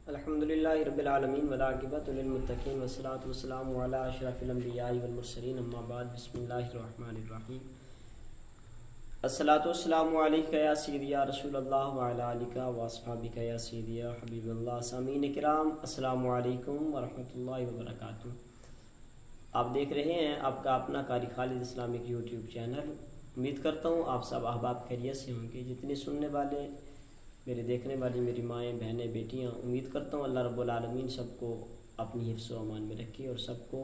الحمدللہ رب العالمین والعاقبۃ للمتقین والصلاۃ والسلام علی اشرف الانبیاء والمرسلین اما بعد بسم اللہ الرحمن الرحیم الصلاۃ والسلام علیک یا سیدی یا رسول اللہ وعلی آلک واصحابک یا سیدی یا حبیب اللہ۔ سامعین کرام السلام علیکم ورحمۃ اللہ وبرکاتہ۔ آپ دیکھ رہے ہیں آپ کا اپنا قاری خالد اسلامک یوٹیوب چینل۔ امید کرتا ہوں آپ سب احباب خیریت سے ہوں گے۔ جتنے سننے والے میرے دیکھنے والی میری مائیں بہنیں بیٹیاں، امید کرتا ہوں اللہ رب العالمین سب کو اپنی حفظ و امان میں رکھے اور سب کو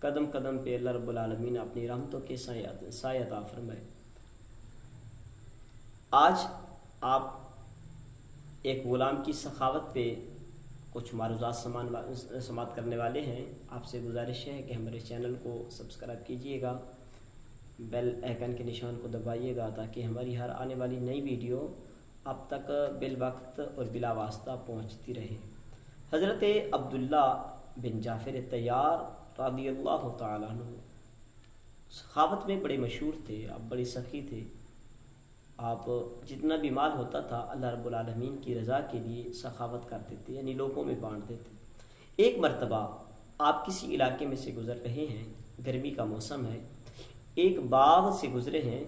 قدم قدم پہ اللہ رب العالمین اپنی رحمتوں کے سایہ عطا فرمائے۔ آج آپ ایک غلام کی سخاوت پہ کچھ معروضات سماعت کرنے والے ہیں۔ آپ سے گزارش ہے کہ ہمارے چینل کو سبسکرائب کیجئے گا، بیل آئیکن کے نشان کو دبائیے گا تاکہ ہماری ہر آنے والی نئی ویڈیو اب تک بالوقت اور بلا واسطہ پہنچتی رہے۔ حضرت عبداللہ بن جعفر طیار رضی اللہ تعالیٰ عنہ سخاوت میں بڑے مشہور تھے، آپ بڑے سخی تھے۔ آپ جتنا بھی مال ہوتا تھا اللہ رب العالمین کی رضا کے لیے سخاوت کرتے تھے، یعنی لوگوں میں بانٹتے تھے۔ ایک مرتبہ آپ کسی علاقے میں سے گزر رہے ہیں، گرمی کا موسم ہے، ایک باغ سے گزرے ہیں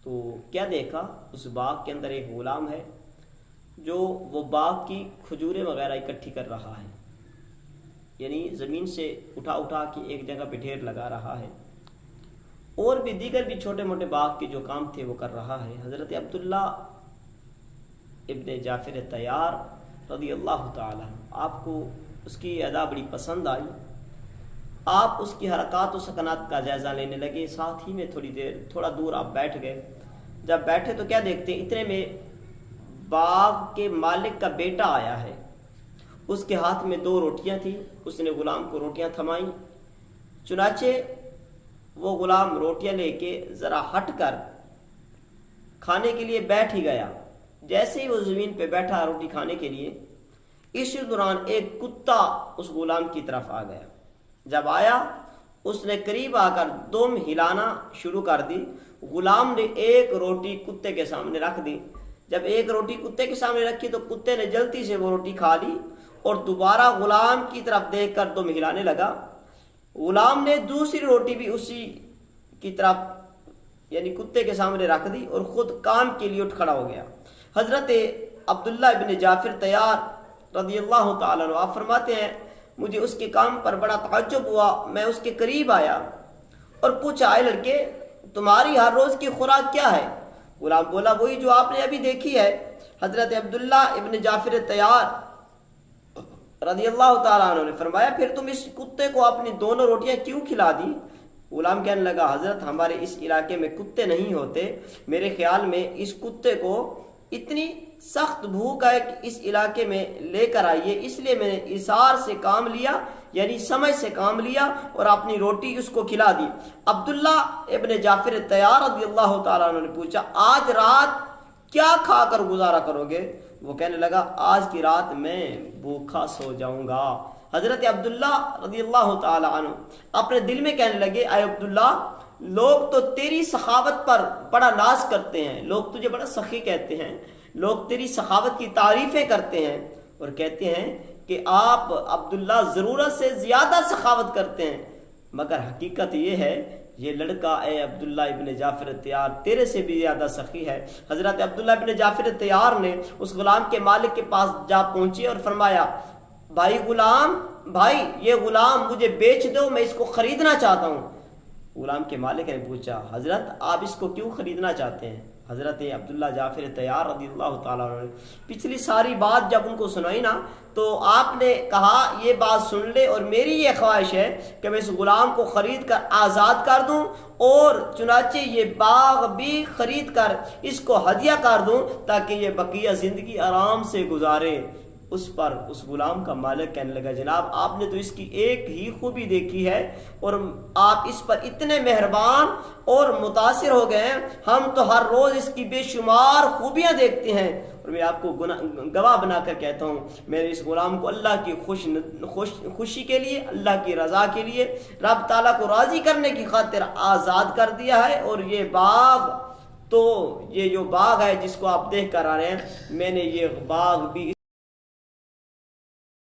تو کیا دیکھا، اس باغ کے اندر ایک غلام ہے جو وہ باغ کی کھجوریں وغیرہ اکٹھی کر رہا ہے، یعنی زمین سے اٹھا کے ایک جگہ پہ ڈھیر لگا رہا ہے، اور بھی دیگر بھی چھوٹے موٹے باغ کے جو کام تھے وہ کر رہا ہے۔ حضرت عبداللہ ابن جعفر طیار رضی اللہ تعالیٰ آپ کو اس کی ادا بڑی پسند آئی۔ آپ اس کی حرکات و سکنات کا جائزہ لینے لگے، ساتھ ہی میں تھوڑا دور آپ بیٹھ گئے۔ جب بیٹھے تو کیا دیکھتے ہیں، اتنے میں باغ کے مالک کا بیٹا آیا ہے، اس کے ہاتھ میں 2 روٹیاں تھیں، اس نے غلام کو روٹیاں تھمائیں۔ چنانچہ وہ غلام روٹیاں لے کے ذرا ہٹ کر کھانے کے لیے بیٹھ ہی گیا۔ جیسے ہی وہ زمین پہ بیٹھا روٹی کھانے کے لیے، اس دوران ایک کتا اس غلام کی طرف آ گیا۔ جب آیا اس نے قریب آ کر دم ہلانا شروع کر دی۔ غلام نے ایک روٹی کتے کے سامنے رکھ دی۔ جب ایک روٹی کتے کے سامنے رکھی تو کتے نے جلدی سے وہ روٹی کھا لی اور دوبارہ غلام کی طرف دیکھ کر دم ہلانے لگا۔ غلام نے دوسری روٹی بھی اسی کی طرف یعنی کتے کے سامنے رکھ دی اور خود کام کے لیے اٹھ کھڑا ہو گیا۔ حضرت عبداللہ ابن جعفر طیار رضی اللہ تعالیٰ عنہ آپ فرماتے ہیں مجھے اس کے کام پر بڑا تعجب ہوا۔ میں اس کے قریب آیا اور پوچھا، اے لڑکے تمہاری ہر روز کی خوراک کیا ہے؟ غلام بولا، وہی جو آپ نے ابھی دیکھی ہے۔ حضرت عبداللہ ابن جعفر طیار رضی اللہ تعالیٰ عنہ نے فرمایا، پھر تم اس کتے کو اپنی دونوں روٹیاں کیوں کھلا دی؟ غلام کہنے لگا، حضرت ہمارے اس علاقے میں کتے نہیں ہوتے، میرے خیال میں اس کتے کو اتنی سخت بھوک ہے کہ اس علاقے میں لے کر آئیے، اس لیے میں نے اثار سے کام لیا، یعنی سمجھ سے کام لیا اور اپنی روٹی اس کو کھلا دی۔ عبداللہ ابن جعفر طیار رضی اللہ تعالیٰ عنہ نے پوچھا، آج رات کیا کھا کر گزارا کرو گے؟ وہ کہنے لگا، آج کی رات میں بھوکا سو جاؤں گا۔ حضرت عبداللہ رضی اللہ تعالیٰ عنہ اپنے دل میں کہنے لگے، اے عبداللہ لوگ تو تیری سخاوت پر بڑا ناز کرتے ہیں، لوگ تجھے بڑا سخی کہتے ہیں، لوگ تیری سخاوت کی تعریفیں کرتے ہیں اور کہتے ہیں کہ آپ عبداللہ ضرورت سے زیادہ سخاوت کرتے ہیں، مگر حقیقت یہ ہے یہ لڑکا اے عبداللہ ابن جعفر طیار تیرے سے بھی زیادہ سخی ہے۔ حضرت عبداللہ ابن جعفر طیار نے اس غلام کے مالک کے پاس جا پہنچے اور فرمایا، بھائی یہ غلام مجھے بیچ دو، میں اس کو خریدنا چاہتا ہوں۔ غلام کے مالک نے پوچھا، حضرت آپ اس کو کیوں خریدنا چاہتے ہیں؟ حضرت عبداللہ جعفر طیار رضی اللہ تعالیٰ عنہ نے پچھلی ساری بات جب ان کو سنائی نا تو آپ نے کہا، یہ بات سن لے اور میری یہ خواہش ہے کہ میں اس غلام کو خرید کر آزاد کر دوں اور چنانچہ یہ باغ بھی خرید کر اس کو ہدیہ کر دوں تاکہ یہ بقیہ زندگی آرام سے گزارے۔ اس پر اس غلام کا مالک کہنے لگا، جناب آپ نے تو اس کی ایک ہی خوبی دیکھی ہے اور آپ اس پر اتنے مہربان اور متاثر ہو گئے ہیں، ہم تو ہر روز اس کی بے شمار خوبیاں دیکھتے ہیں، اور میں آپ کو گواہ بنا کر کہتا ہوں میں نے اس غلام کو اللہ کی خوشی کے لیے، اللہ کی رضا کے لیے، رب تعالیٰ کو راضی کرنے کی خاطر آزاد کر دیا ہے، اور یہ باغ تو یہ جو باغ ہے جس کو آپ دیکھ کر آ رہے ہیں، میں نے یہ باغ بھی